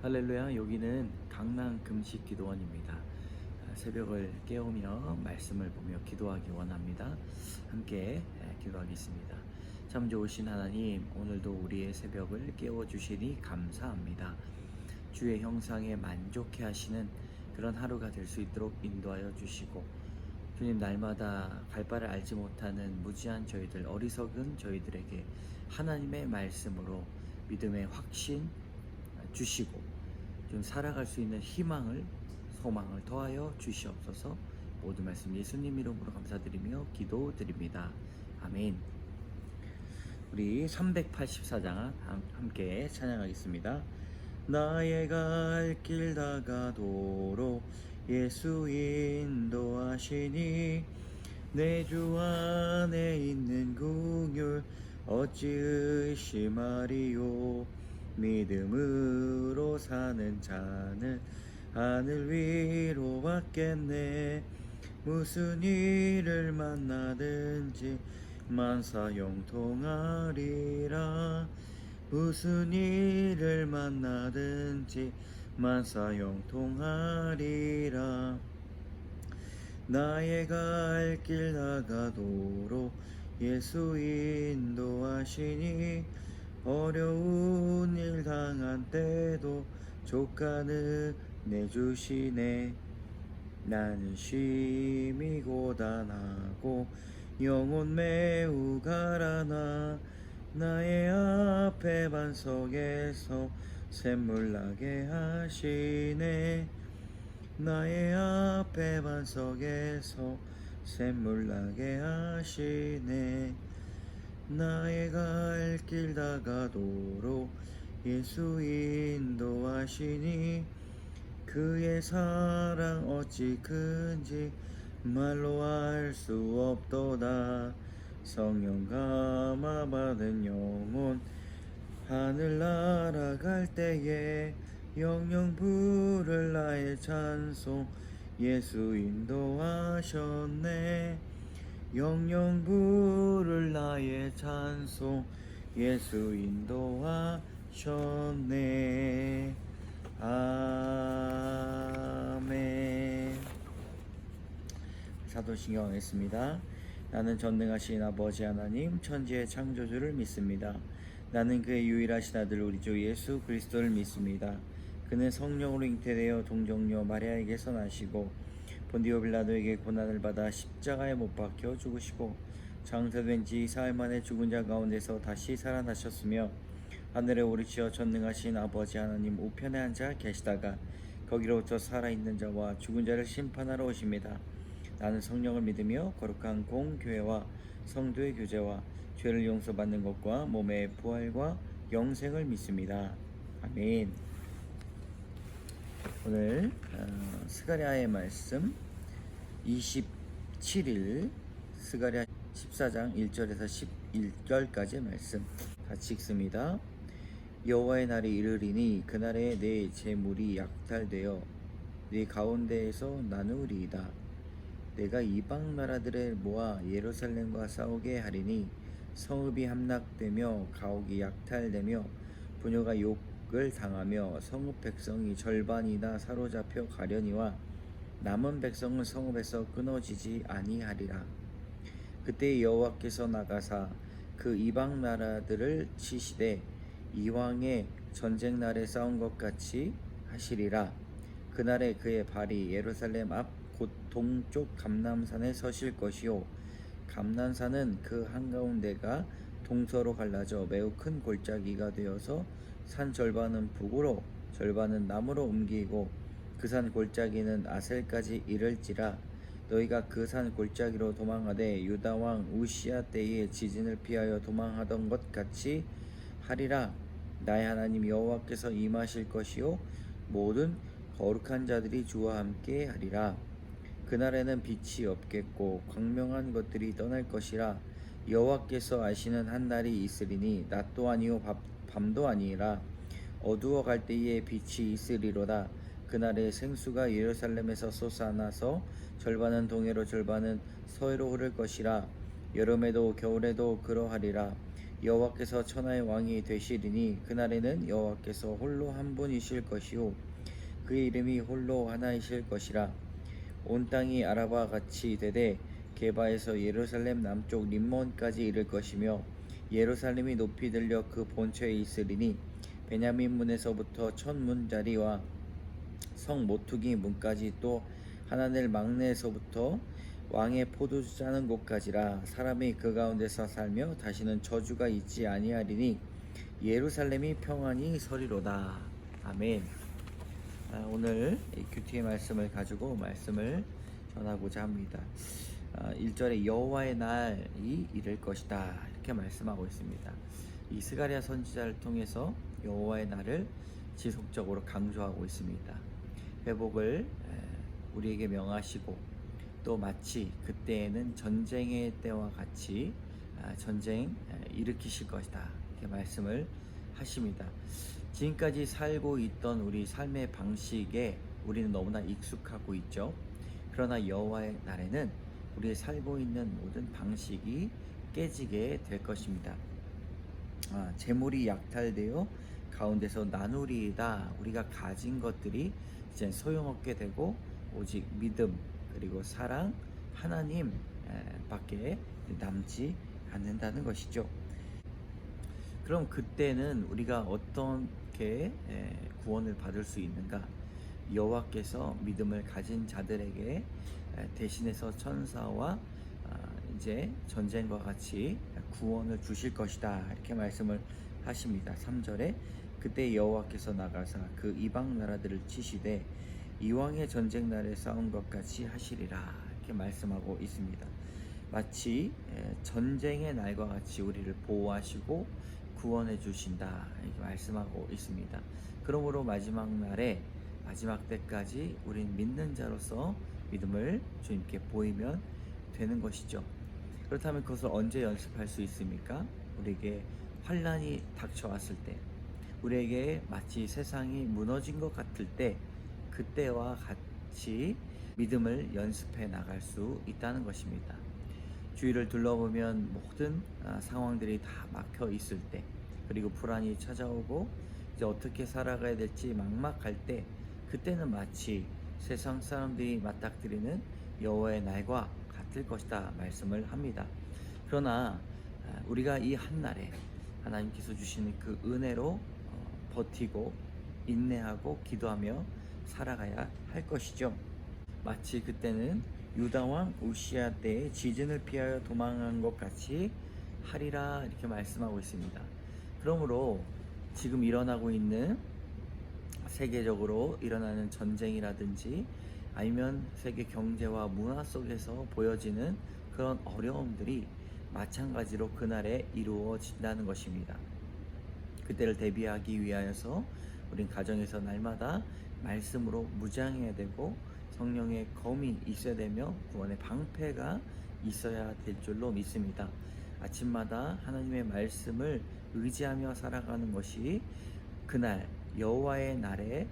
할렐루야. 여기는 강남 금식 기도원입니다. 새벽을 깨우며 말씀을 보며 기도하기 원합니다. 함께 기도하겠습니다. 참 좋으신 하나님, 오늘도 우리의 새벽을 깨워주시니 감사합니다. 주의 형상에 만족해 하시는 그런 하루가 될 수 있도록 인도하여 주시고, 주님, 날마다 갈 바를 알지 못하는 무지한 저희들, 어리석은 저희들에게 하나님의 말씀으로 믿음의 확신 주시고, 좀 살아갈 수 있는 희망을, 소망을 더하여 주시옵소서. 모든 말씀 예수님 이름으로 감사드리며 기도드립니다. 아멘. 우리 384장 함께 찬양하겠습니다. 나의 갈 길 다가도록 예수 인도하시니, 내 주 안에 있는 긍휼 어찌 의심하리요. 믿음으로 사는 자는 하늘 위로 왔겠네. 무슨 일을 만나든지 만사형통하리라. 무슨 일을 만나든지 만사형통하리라. 나의 갈 길 다가도록 예수 인도하시니, 어려운 일 당한 때도 족간을 내주시네. 나는 심히 고단하고 영혼 매우 가라나, 나의 앞에 반석에서 샘물 나게 하시네. 나의 앞에 반석에서 샘물 나게 하시네. 나의 갈 길 다가도록 예수 인도하시니, 그의 사랑 어찌 큰지 말로 알 수 없도다. 성령 감화 받은 영혼 하늘 날아갈 때에 영영 부를 나의 찬송 예수 인도하셨네. 영영 부를 나의 찬송 예수 인도하셨네. 아멘. 사도신경 하겠습니다. 나는 전능하신 아버지 하나님, 천지의 창조주를 믿습니다. 나는 그의 유일하신 아들 우리 주 예수 그리스도를 믿습니다. 그는 성령으로 잉태되어 동정녀 마리아에게서 나시고 본디오 빌라도에게 고난을 받아 십자가에 못 박혀 죽으시고 장사된 지 사흘 만에 죽은 자 가운데서 다시 살아나셨으며, 하늘에 오르시어 전능하신 아버지 하나님 우편에 앉아 계시다가 거기로부터 살아있는 자와 죽은 자를 심판하러 오십니다. 나는 성령을 믿으며 거룩한 공교회와 성도의 교제와 죄를 용서받는 것과 몸의 부활과 영생을 믿습니다. 아멘. 오늘 스가랴의 말씀 27일 스가랴 14장 1절에서 11절까지의 말씀 같이 읽습니다. 여호와의 날이 이르리니, 그날에 내 재물이 약탈되어 네 가운데에서 나누리이다. 내가 이방 나라들을 모아 예루살렘과 싸우게 하리니, 성읍이 함락되며 가옥이 약탈되며 부녀가 욕을 당하며 성읍 백성이 절반이나 사로잡혀 가려니와 남은 백성은 성읍에서 끊어지지 아니하리라. 그때 여호와께서 나가사 그 이방 나라들을 치시되 이왕의 전쟁 날에 싸운 것 같이 하시리라. 그날에 그의 발이 예루살렘 앞 곧 동쪽 감람산에 서실 것이요, 감람산은 그 한가운데가 동서로 갈라져 매우 큰 골짜기가 되어서 산 절반은 북으로 절반은 남으로 옮기고 그 산 골짜기는 아셀까지 이를지라. 너희가 그 산 골짜기로 도망하되 유다 왕 우시야 때의 지진을 피하여 도망하던 것 같이 하리라. 나의 하나님 여호와께서 임하실 것이요, 모든 거룩한 자들이 주와 함께 하리라. 그날에는 빛이 없겠고 광명한 것들이 떠날 것이라. 여호와께서 아시는 한 날이 있으리니 낮도 아니요 밤도 아니라 어두워 갈 때에 빛이 있으리로다. 그날에 생수가 예루살렘에서 솟아나서 절반은 동해로 절반은 서해로 흐를 것이라. 여름에도 겨울에도 그러하리라. 여호와께서 천하의 왕이 되시리니 그날에는 여호와께서 홀로 한 분이실 것이요 그의 이름이 홀로 하나이실 것이라. 온 땅이 아라바 같이 되되 게바에서 예루살렘 남쪽 림몬까지 이를 것이며 예루살렘이 높이 들려 그 본처에 있으리니 베냐민 문에서부터 천문자리와 성 모투기 문까지 또 하나넬 막내에서부터 왕의 포도주 짜는 곳까지라. 사람이 그 가운데서 살며 다시는 저주가 있지 아니하리니 예루살렘이 평안히 서리로다. 아멘. 오늘 이 큐티의 말씀을 가지고 말씀을 전하고자 합니다. 1절에 여호와의 날이 이를 것이다 이렇게 말씀하고 있습니다. 이 스가랴 선지자를 통해서 여호와의 날을 지속적으로 강조하고 있습니다. 회복을 우리에게 명하시고 또 마치 그때에는 전쟁의 때와 같이 전쟁 일으키실 것이다 이렇게 말씀을 하십니다. 지금까지 살고 있던 우리 삶의 방식에 우리는 너무나 익숙하고 있죠. 그러나 여호와의 날에는 우리의 살고 있는 모든 방식이 깨지게 될 것입니다. 재물이 약탈되어 가운데서 나누리이다. 우리가 가진 것들이 이제 소용없게 되고 오직 믿음 그리고 사랑 하나님 밖에 남지 않는다는 것이죠. 그럼 그때는 우리가 어떻게 구원을 받을 수 있는가? 여호와께서 믿음을 가진 자들에게 대신해서 천사와 이제 전쟁과 같이 구원을 주실 것이다 이렇게 말씀을 하십니다. 3절에 그때 여호와께서 나가사 그 이방 나라들을 치시되 이왕의 전쟁 날에 싸운 것 같이 하시리라 이렇게 말씀하고 있습니다. 마치 전쟁의 날과 같이 우리를 보호하시고 구원해 주신다 이렇게 말씀하고 있습니다. 그러므로 마지막 날에 마지막 때까지 우린 믿는 자로서 믿음을 주님께 보이면 되는 것이죠. 그렇다면 그것을 언제 연습할 수 있습니까? 우리에게 환난이 닥쳐왔을 때, 우리에게 마치 세상이 무너진 것 같을 때, 그때와 같이 믿음을 연습해 나갈 수 있다는 것입니다. 주위를 둘러보면 모든 상황들이 다 막혀 있을 때, 그리고 불안이 찾아오고 이제 어떻게 살아가야 될지 막막할 때, 그때는 마치 세상 사람들이 맞닥뜨리는 여호와의 날과 같을 것이다 말씀을 합니다. 그러나 우리가 이 한날에 하나님께서 주시는 그 은혜로 버티고 인내하고 기도하며 살아가야 할 것이죠. 마치 그때는 유다왕 우시야 때에 지진을 피하여 도망한 것 같이 하리라 이렇게 말씀하고 있습니다. 그러므로 지금 일어나고 있는 세계적으로 일어나는 전쟁이라든지 아니면 세계 경제와 문화 속에서 보여지는 그런 어려움들이 마찬가지로 그날에 이루어진다는 것입니다. 그때를 대비하기 위하여서 우린 가정에서 날마다 말씀으로 무장해야 되고 성령의 검이 있어야 되며 구원의 방패가 있어야 될 줄로 믿습니다. 아침마다 하나님의 말씀을 의지하며 살아가는 것이 그날 여호와의 날에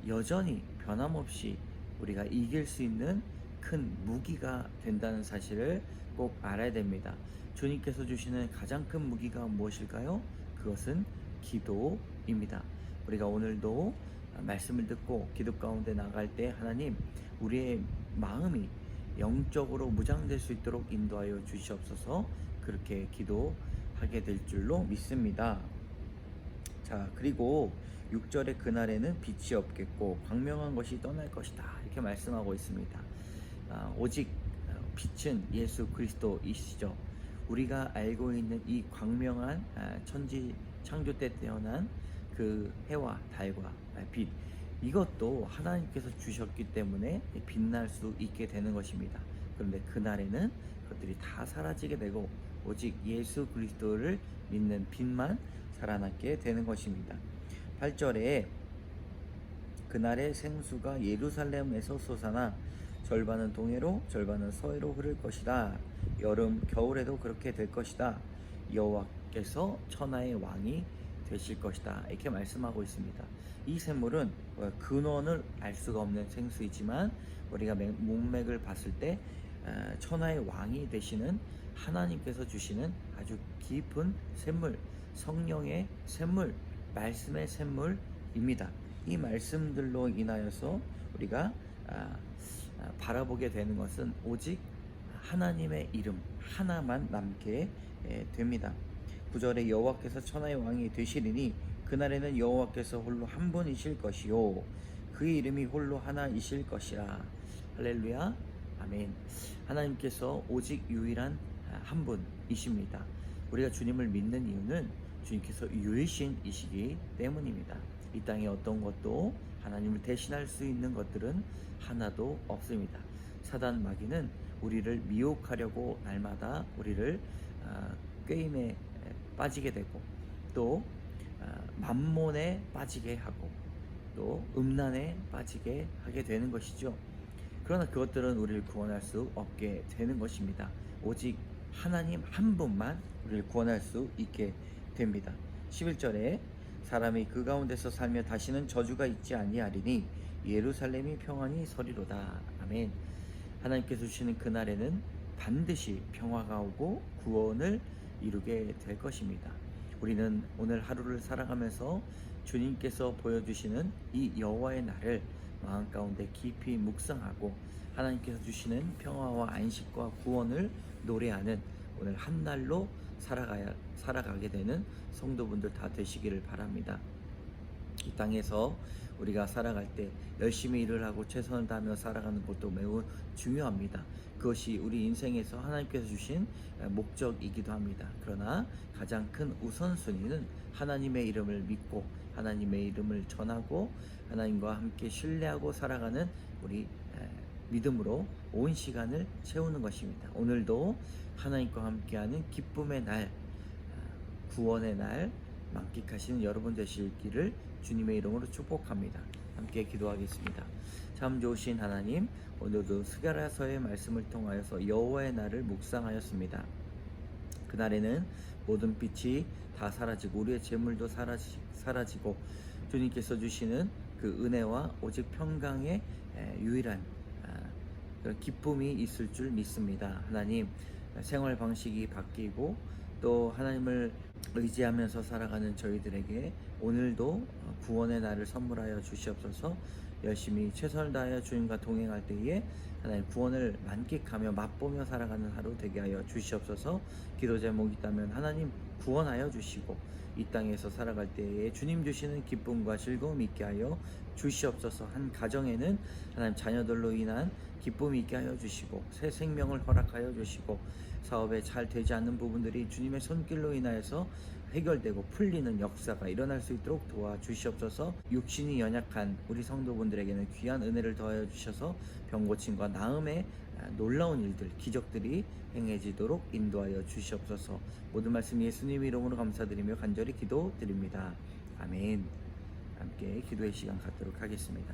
여전히 변함없이 우리가 이길 수 있는 큰 무기가 된다는 사실을 꼭 알아야 됩니다. 주님께서 주시는 가장 큰 무기가 무엇일까요? 그것은 기도입니다. 우리가 오늘도 말씀을 듣고 기도 가운데 나갈 때 하나님 우리의 마음이 영적으로 무장될 수 있도록 인도하여 주시옵소서. 그렇게 기도하게 될 줄로 믿습니다. 자, 그리고 6절에 그날에는 빛이 없겠고 광명한 것이 떠날 것이다 이렇게 말씀하고 있습니다. 오직 빛은 예수 그리스도이시죠. 우리가 알고 있는 이 광명한 천지 창조 때 태어난 그 해와 달과 빛, 이것도 하나님께서 주셨기 때문에 빛날 수 있게 되는 것입니다. 그런데 그날에는 그것들이 다 사라지게 되고 오직 예수 그리스도를 믿는 빛만 살아남게 되는 것입니다. 8절에 그날의 생수가 예루살렘에서 솟아나 절반은 동해로 절반은 서해로 흐를 것이다. 여름 겨울에도 그렇게 될 것이다. 여호와께서 천하의 왕이 되실 것이다 이렇게 말씀하고 있습니다. 이 샘물은 근원을 알 수가 없는 생수이지만 우리가 문맥을 봤을 때 천하의 왕이 되시는 하나님께서 주시는 아주 깊은 샘물, 성령의 샘물, 말씀의 샘물입니다. 이 말씀들로 인하여서 우리가 바라보게 되는 것은 오직 하나님의 이름 하나만 남게 됩니다. 9절에 여호와께서 천하의 왕이 되시리니 그날에는 여호와께서 홀로 한 분이실 것이요 그의 이름이 홀로 하나이실 것이라. 할렐루야, 아멘. 하나님께서 오직 유일한 한 분이십니다. 우리가 주님을 믿는 이유는 주님께서 유일신이시기 때문입니다. 이 땅에 어떤 것도 하나님을 대신할 수 있는 것들은 하나도 없습니다. 사단 마귀는 우리를 미혹하려고 날마다 우리를 꾀임에 빠지게 되고 또 만몬에 빠지게 하고 또 음란에 빠지게 하게 되는 것이죠. 그러나 그것들은 우리를 구원할 수 없게 되는 것입니다. 오직 하나님 한 분만 우리를 구원할 수 있게 됩니다. 11절에 사람이 그 가운데서 살며 다시는 저주가 있지 아니하리니 예루살렘이 평안히 서리로다. 아멘. 하나님께서 주시는 그날에는 반드시 평화가 오고 구원을 이루게 될 것입니다. 우리는 오늘 하루를 살아가면서 주님께서 보여주시는 이 여호와의 날을 마음 가운데 깊이 묵상하고 하나님께서 주시는 평화와 안식과 구원을 노래하는 오늘 한 날로 살아가게 되는 성도분들 다 되시기를 바랍니다. 이 땅에서 우리가 살아갈 때 열심히 일을 하고 최선을 다하며 살아가는 것도 매우 중요합니다. 그것이 우리 인생에서 하나님께서 주신 목적이기도 합니다. 그러나 가장 큰 우선순위는 하나님의 이름을 믿고 하나님의 이름을 전하고 하나님과 함께 신뢰하고 살아가는 우리 믿음으로 온 시간을 채우는 것입니다. 오늘도 하나님과 함께하는 기쁨의 날, 구원의 날 만끽하시는 여러분 되시기를 주님의 이름으로 축복합니다. 함께 기도하겠습니다. 참 좋으신 하나님, 오늘도 스가랴서의 말씀을 통하여서 여호와의 날을 묵상하였습니다. 그날에는 모든 빛이 다 사라지고 우리의 재물도 사라지고 주님께서 주시는 그 은혜와 오직 평강의 유일한 그런 기쁨이 있을 줄 믿습니다. 하나님, 생활 방식이 바뀌고 또 하나님을 의지하면서 살아가는 저희들에게 오늘도 구원의 날을 선물하여 주시옵소서. 열심히 최선을 다하여 주님과 동행할 때에 하나님 구원을 만끽하며 맛보며 살아가는 하루 되게 하여 주시옵소서. 기도 제목이 있다면 하나님 구원하여 주시고 이 땅에서 살아갈 때에 주님 주시는 기쁨과 즐거움 있게 하여 주시옵소서. 한 가정에는 하나님 자녀들로 인한 기쁨이 있게 하여 주시고 새 생명을 허락하여 주시고 사업에 잘 되지 않는 부분들이 주님의 손길로 인하여서 해결되고 풀리는 역사가 일어날 수 있도록 도와주시옵소서. 육신이 연약한 우리 성도분들에게는 귀한 은혜를 더하여 주셔서 병고침과 나음의 놀라운 일들, 기적들이 행해지도록 인도하여 주시옵소서. 모든 말씀 예수님 이름으로 감사드리며 간절히 기도드립니다. 아멘. 함께 기도의 시간 갖도록 하겠습니다.